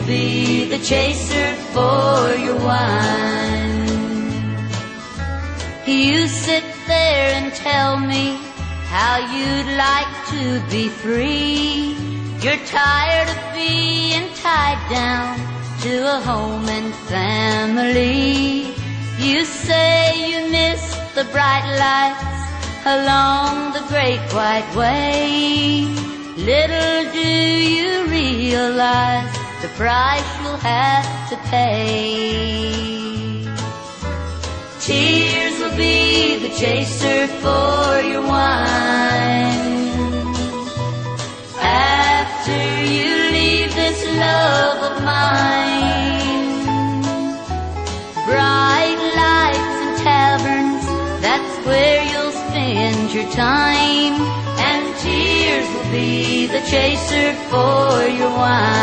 will be the chaser for your wine. You sit there and tell me how you'd like to be free. You're tired of being tied down to a home and family. You say you miss the bright lights along the Great White Way. Little do you realize the price you'll have to pay. Tears will be the chaser for your wine. After you leave this love of mine, bright lights and taverns, that's where you'll spend your time. And tears will be the chaser for your wine.